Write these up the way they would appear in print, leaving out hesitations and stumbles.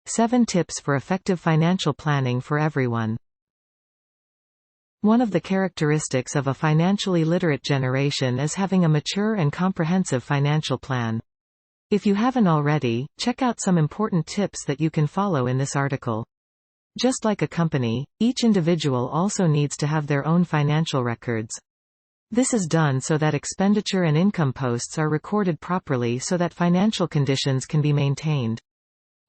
7 tips for effective financial planning for everyone. One of the characteristics of a financially literate generation is having a mature and comprehensive financial plan. If you haven't already, check out some important tips that you can follow in this article. Just like a company, each individual also needs to have their own financial records. This is done so that expenditure and income posts are recorded properly so that financial conditions can be maintained.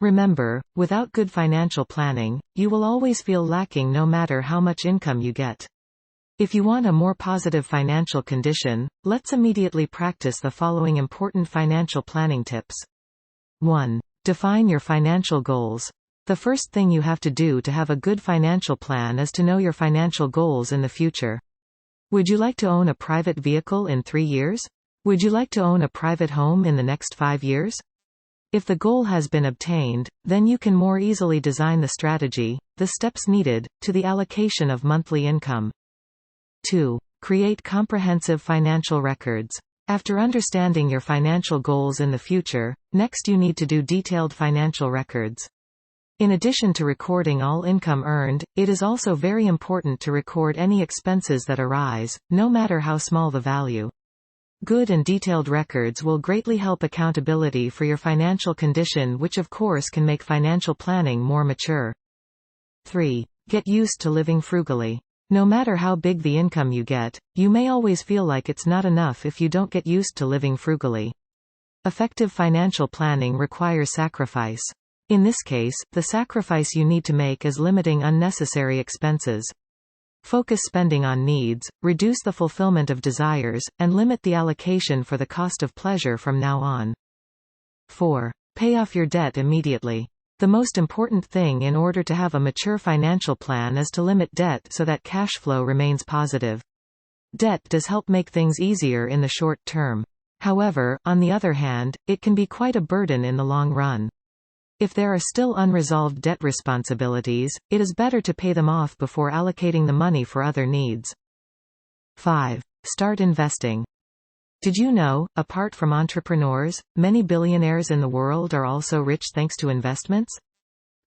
Remember, without good financial planning, you will always feel lacking no matter how much income you get. If you want a more positive financial condition, let's immediately practice the following important financial planning tips. 1. Define your financial goals. The first thing you have to do to have a good financial plan is to know your financial goals in the future. Would you like to own a private vehicle in 3 years? Would you like to own a private home in the next 5 years? If the goal has been obtained, then you can more easily design the strategy, the steps needed, to the allocation of monthly income. 2. Create comprehensive financial records. After understanding your financial goals in the future, next you need to do detailed financial records. In addition to recording all income earned, it is also very important to record any expenses that arise, no matter how small the value. Good and detailed records will greatly help accountability for your financial condition, which of course can make financial planning more mature. 3. Get used to living frugally. No matter how big the income you get, you may always feel like it's not enough if you don't get used to living frugally. Effective financial planning requires sacrifice. In this case, the sacrifice you need to make is limiting unnecessary expenses. Focus spending on needs, reduce the fulfillment of desires, and limit the allocation for the cost of pleasure from now on. 4. Pay off your debt immediately. The most important thing in order to have a mature financial plan is to limit debt so that cash flow remains positive. Debt does help make things easier in the short term. However, on the other hand, it can be quite a burden in the long run. If there are still unresolved debt responsibilities, it is better to pay them off before allocating the money for other needs. 5. Start investing. Did you know, apart from entrepreneurs, many billionaires in the world are also rich thanks to investments?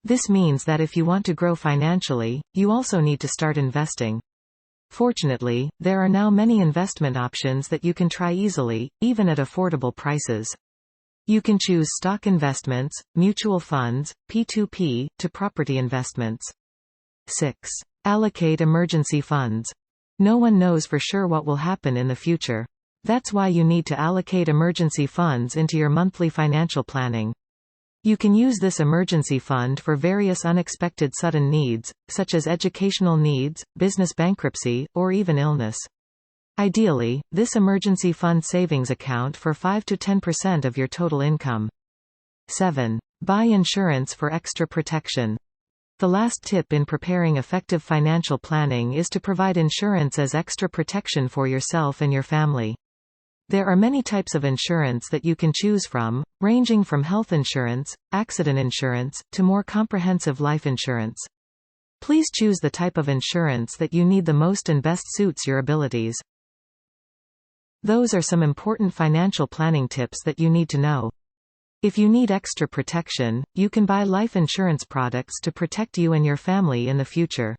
This means that if you want to grow financially, you also need to start investing. Fortunately, there are now many investment options that you can try easily, even at affordable prices. You can choose stock investments, mutual funds, P2P, to property investments. 6. Allocate emergency funds. No one knows for sure what will happen in the future. That's why you need to allocate emergency funds into your monthly financial planning. You can use this emergency fund for various unexpected sudden needs, such as educational needs, business bankruptcy, or even illness. Ideally, this emergency fund savings account for 5 to 10% of your total income. 7. Buy insurance for extra protection. The last tip in preparing effective financial planning is to provide insurance as extra protection for yourself and your family. There are many types of insurance that you can choose from, ranging from health insurance, accident insurance, to more comprehensive life insurance. Please choose the type of insurance that you need the most and best suits your abilities. Those are some important financial planning tips that you need to know. If you need extra protection, you can buy life insurance products to protect you and your family in the future.